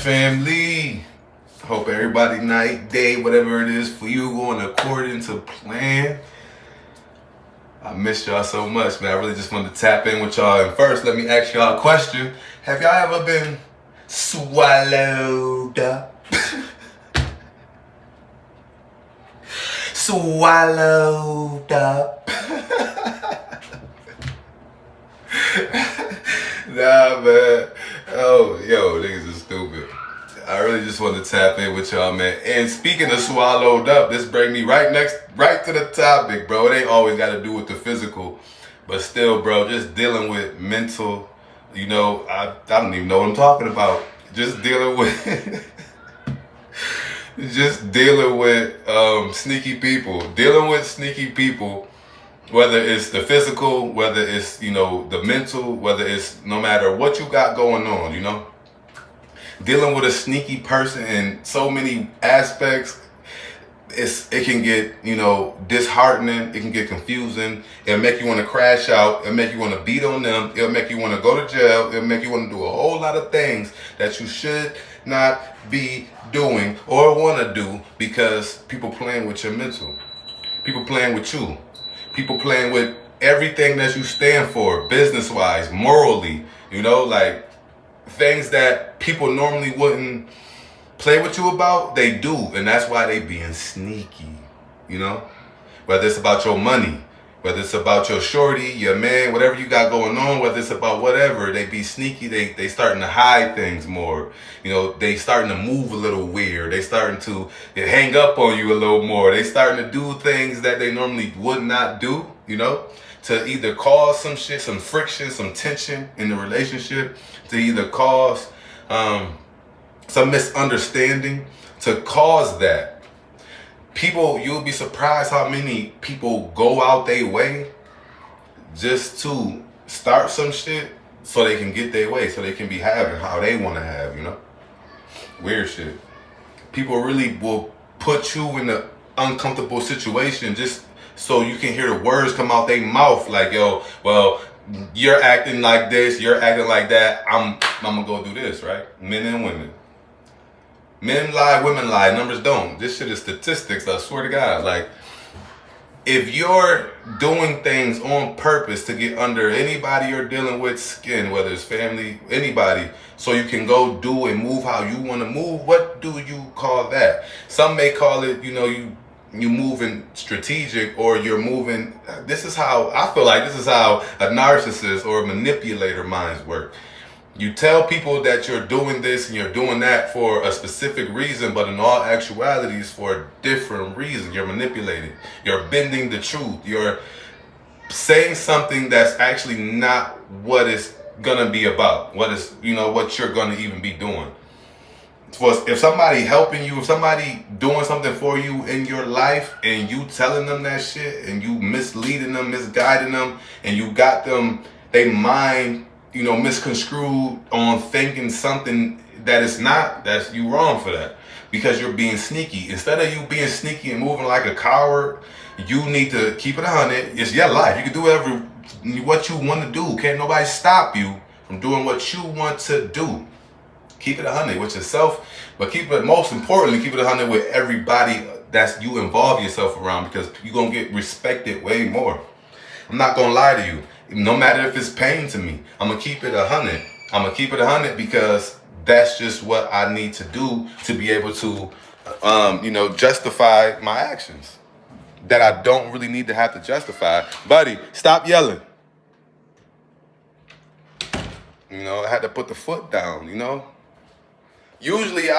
family. Hope everybody night, day, whatever it is for you going according to plan. I missed y'all so much, man. I really just wanted to tap in with y'all. And first, let me ask y'all a question. Have y'all ever been swallowed up? Swallowed up. Nah, man. Oh, yo, niggas is stupid. I really just wanted to tap in with y'all, man. And speaking of swallowed up, this bring me right to the topic, bro. It ain't always got to do with the physical, but still, bro, just dealing with mental, I don't even know what I'm talking about. Just dealing with, sneaky people. Dealing with sneaky people, whether it's the physical, whether it's, the mental, whether it's no matter what you got going on, Dealing with a sneaky person in so many aspects, it can get, disheartening. It can get confusing. It'll make you want to crash out. It'll make you want to beat on them. It'll make you want to go to jail. It'll make you want to do a whole lot of things that you should not be doing or want to do because people playing with your mental. People playing with you. People playing with everything that you stand for, business-wise, morally, things that people normally wouldn't play with you about, they do. And that's why they being sneaky, Whether it's about your money, whether it's about your shorty, your man, whatever you got going on, whether it's about whatever, they be sneaky. They starting to hide things more. They starting to move a little weird. They starting to hang up on you a little more. They starting to do things that they normally would not do, to either cause some shit, some friction, some tension in the relationship, to either cause some misunderstanding, to cause that. People, you'll be surprised how many people go out their way just to start some shit so they can get their way, so they can be having how they want to have, Weird shit. People really will put you in an uncomfortable situation just so you can hear the words come out their mouth like, yo, well, you're acting like this, you're acting like that, I'm gonna go do this, right? Men and women. Men lie, women lie, numbers don't. This shit is statistics, I swear to God. Like, if you're doing things on purpose to get under anybody you're dealing with skin, whether it's family, anybody, so you can go do and move how you want to move, what do you call that? Some may call it, you moving strategic, or you're moving. This is how I feel like this is how a narcissist or a manipulator minds work. You tell people that you're doing this and you're doing that for a specific reason, but in all actuality, it's for a different reason. You're manipulating. You're bending the truth. You're saying something that's actually not what it's gonna be about. What is, what you're gonna even be doing. If somebody helping you, if somebody doing something for you in your life and you telling them that shit and you misleading them, misguiding them, and you got them, they mind, misconstrued on thinking something that is not, that's you wrong for that. Because you're being sneaky. Instead of you being sneaky and moving like a coward, you need to keep it 100. It's your life. You can do what you want to do. Can't nobody stop you from doing what you want to do. Keep it 100 with yourself, but most importantly, keep it 100 with everybody that you involve yourself around, because you're going to get respected way more. I'm not going to lie to you. No matter if it's pain to me, I'm going to keep it 100. I'm going to keep it 100 because that's just what I need to do to be able to, justify my actions that I don't really need to have to justify. Buddy, stop yelling. I had to put the foot down, Usually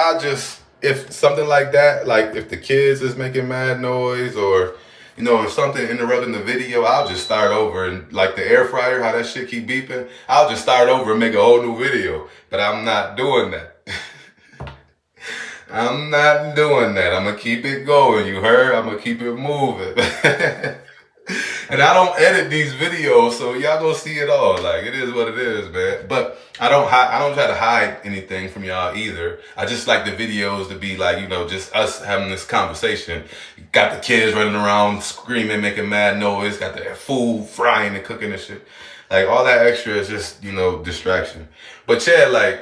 if something like that, like if the kids is making mad noise or, if something interrupting the video, I'll just start over. And like the air fryer, how that shit keep beeping, I'll just start over and make a whole new video. But I'm not doing that. I'm not doing that. I'm going to keep it going. You heard? I'm going to keep it moving. And I don't edit these videos, so y'all gonna see it all. Like, it is what it is, man. But I don't try to hide anything from y'all either. I just like the videos to be like, just us having this conversation. Got the kids running around screaming, making mad noise. Got the food frying and cooking and shit. Like, all that extra is just, distraction. But yeah, like,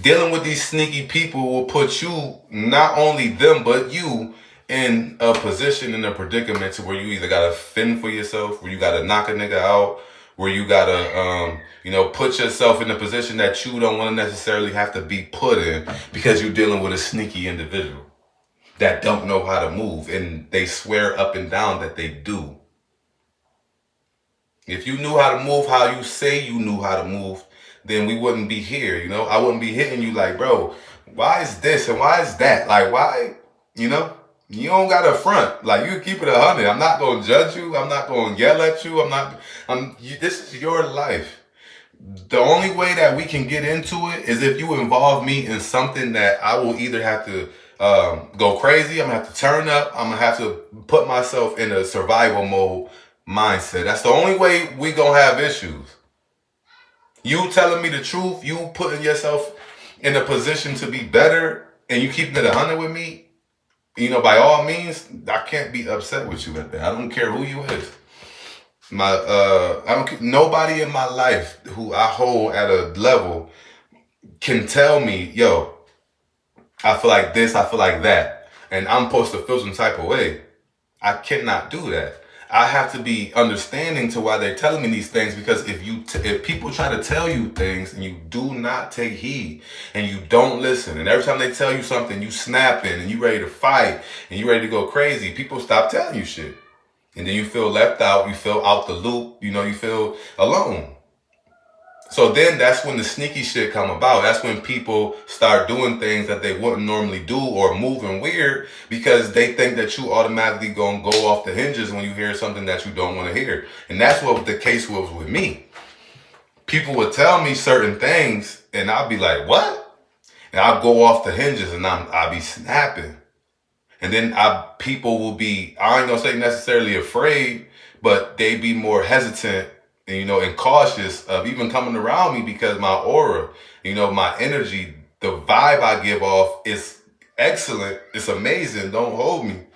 Dealing with these sneaky people will put you, not only them, but you, in a position, in a predicament to where you either gotta fend for yourself, where you gotta knock a nigga out, where you gotta, put yourself in a position that you don't want to necessarily have to be put in because you're dealing with a sneaky individual that don't know how to move, and they swear up and down that they do. If you knew how to move how you say you knew how to move, then we wouldn't be here, I wouldn't be hitting you like, bro, why is this and why is that? Like, why, you don't got to front. Like, you keep it 100. I'm not going to judge you. I'm not going to yell at you. This is your life. The only way that we can get into it is if you involve me in something that I will either have to go crazy, I'm going to have to turn up, I'm going to have to put myself in a survival mode mindset. That's the only way we going to have issues. You telling me the truth, you putting yourself in a position to be better, and you keeping it 100 with me, by all means, I can't be upset with you at that. I don't care who you is. Nobody in my life who I hold at a level can tell me, yo, I feel like this, I feel like that, and I'm supposed to feel some type of way. I cannot do that. I have to be understanding to why they're telling me these things, because if people try to tell you things and you do not take heed and you don't listen, and every time they tell you something, you snapping and you ready to fight and you ready to go crazy, people stop telling you shit. And then you feel left out, you feel out the loop, you feel alone. So then that's when the sneaky shit come about. That's when people start doing things that they wouldn't normally do or moving weird because they think that you automatically gonna go off the hinges when you hear something that you don't want to hear. And that's what the case was with me. People would tell me certain things and I'll be like, what? And I'll go off the hinges and I'll be snapping. And then people will be, I ain't gonna say necessarily afraid, but they be more hesitant and cautious of even coming around me because my aura, my energy, the vibe I give off is excellent. It's amazing. Don't hold me.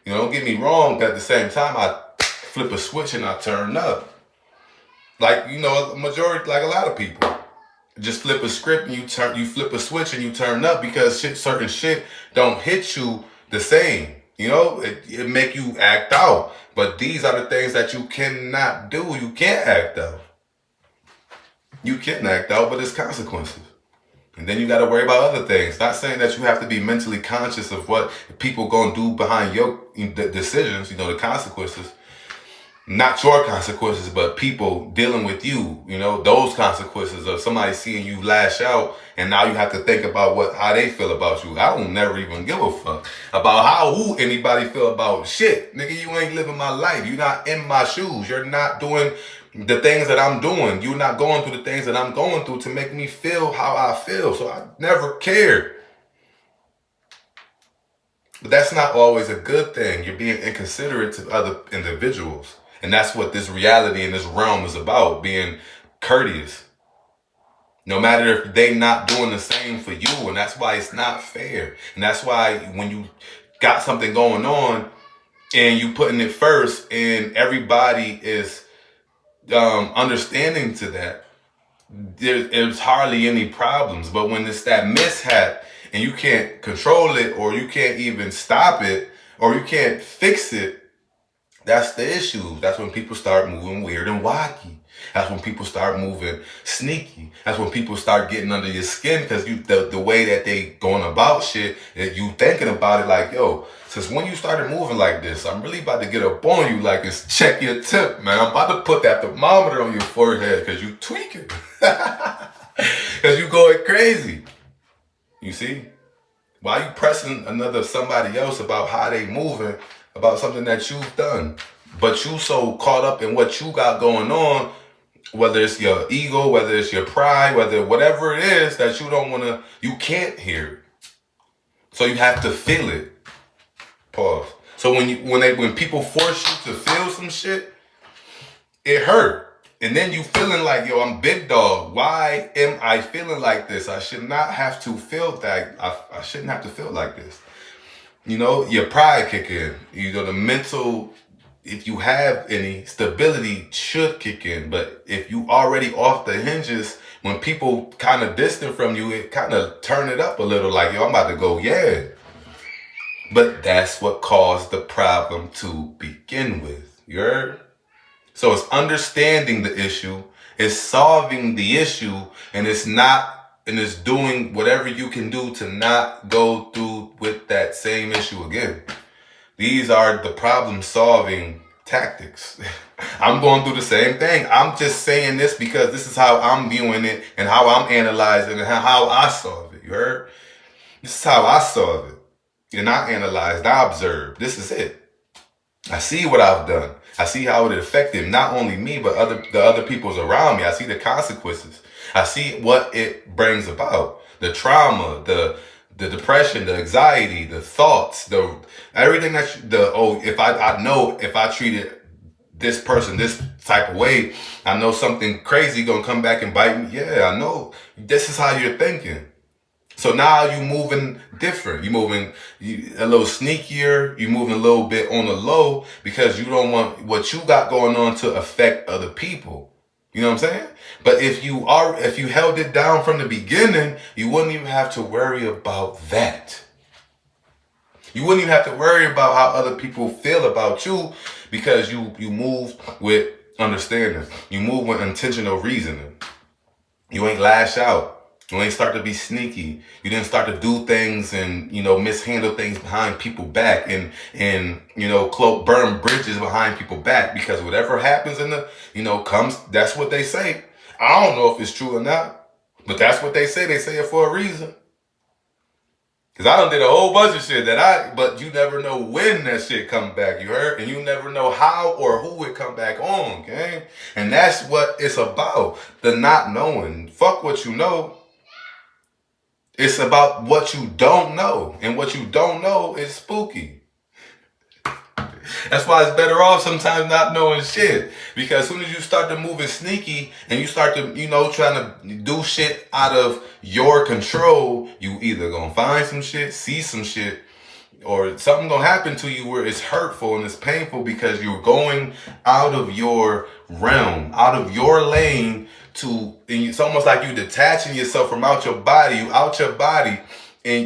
Don't get me wrong. But at the same time, I flip a switch and I turn up. Like, majority, like a lot of people. Just flip a script and you flip a switch and you turn up because certain shit don't hit you the same. It make you act out. But these are the things that you cannot do. You can't act out. You can act out, but it's consequences. And then you got to worry about other things. Not saying that you have to be mentally conscious of what people going to do behind your decisions, the consequences. Not your consequences, but people dealing with you, those consequences of somebody seeing you lash out, and now you have to think about how they feel about you. I don't never even give a fuck about who anybody feel about shit. Nigga, you ain't living my life. You're not in my shoes. You're not doing the things that I'm doing. You're not going through the things that I'm going through to make me feel how I feel. So I never cared. But that's not always a good thing. You're being inconsiderate to other individuals. And that's what this reality in this realm is about, being courteous. No matter if they not doing the same for you. And that's why it's not fair. And that's why when you got something going on and you putting it first and everybody is understanding to that, there's hardly any problems. But when it's that mishap and you can't control it, or you can't even stop it, or you can't fix it, that's the issue. That's when people start moving weird and wacky. That's when people start moving sneaky. That's when people start getting under your skin because the way that they going about shit, you thinking about it like, yo, since when you started moving like this, I'm really about to get up on you like it's check your tip, man. I'm about to put that thermometer on your forehead because you tweaking. Because you going crazy. You see? Why you pressing somebody else about how they moving about something that you've done? But you so caught up in what you got going on, whether it's your ego, whether it's your pride, whatever it is that you can't hear it. So you have to feel it. Pause. So when people force you to feel some shit, it hurt. And then you feeling like, yo, I'm big dog. Why am I feeling like this? I should not have to feel that. I shouldn't have to feel like this. Your pride kick in. The mental, if you have any stability, should kick in. But if you already off the hinges when people kind of distant from you, it kind of turn it up a little, like, yo, I'm about to go, yeah. But that's what caused the problem to begin with. You heard? So it's understanding the issue, it's solving the issue, and it's doing whatever you can do to not go through with that same issue again. These are the problem solving tactics. I'm going through the same thing. I'm just saying this because this is how I'm viewing it and how I'm analyzing and how I solve it. You heard? This is how I solve it. And I analyzed, I observed. This is it. I see what I've done. I see how it affected not only me, but the other people's around me. I see the consequences. I see what it brings about. The trauma, the depression, the anxiety, the thoughts, everything if I treated this person this type of way, I know something crazy gonna come back and bite me. Yeah, I know. This is how you're thinking. So now you moving different. You moving a little sneakier. You moving a little bit on the low because you don't want what you got going on to affect other people. You know what I'm saying? But if you held it down from the beginning, you wouldn't even have to worry about that. You wouldn't even have to worry about how other people feel about you because you move with understanding. You move with intentional reasoning. You ain't lash out. You ain't start to be sneaky. You didn't start to do things and, mishandle things behind people's back and burn bridges behind people's back because whatever happens that's what they say. I don't know if it's true or not, but that's what they say. They say it for a reason. Cause I done did a whole bunch of shit but you never know when that shit come back, you heard? And you never know how or who it come back on, okay? And that's what it's about, the not knowing. Fuck what you know. It's about what you don't know. And what you don't know is spooky. That's why it's better off sometimes not knowing shit. Because as soon as you start to moving sneaky and you start to, trying to do shit out of your control, you either gonna find some shit, see some shit, or something gonna happen to you where it's hurtful and it's painful because you're going out of your realm, out of your lane and it's almost like you detaching yourself from out your body,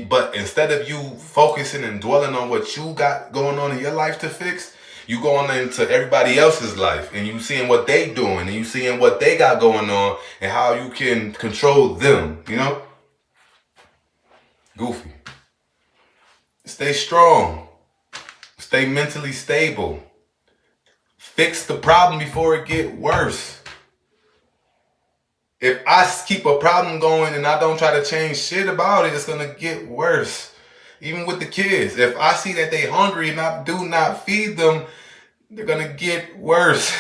but instead of you focusing and dwelling on what you got going on in your life to fix, you going into everybody else's life and you seeing what they doing and you seeing what they got going on and how you can control them, Goofy. Stay strong. Stay mentally stable. Fix the problem before it get worse. If I keep a problem going and I don't try to change shit about it, it's going to get worse. Even with the kids. If I see that they hungry and I do not feed them, they're going to get worse.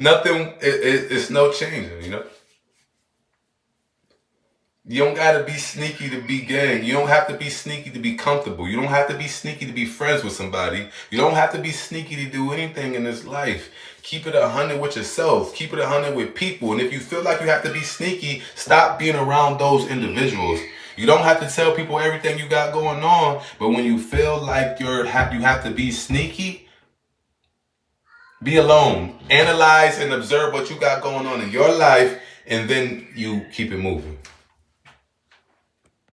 Nothing, it's no changing, You don't got to be sneaky to be gang. You don't have to be sneaky to be comfortable. You don't have to be sneaky to be friends with somebody. You don't have to be sneaky to do anything in this life. Keep it 100 with yourself. Keep it 100 with people. And if you feel like you have to be sneaky, stop being around those individuals. You don't have to tell people everything you got going on. But when you feel like you have to be sneaky, be alone. Analyze and observe what you got going on in your life. And then you keep it moving.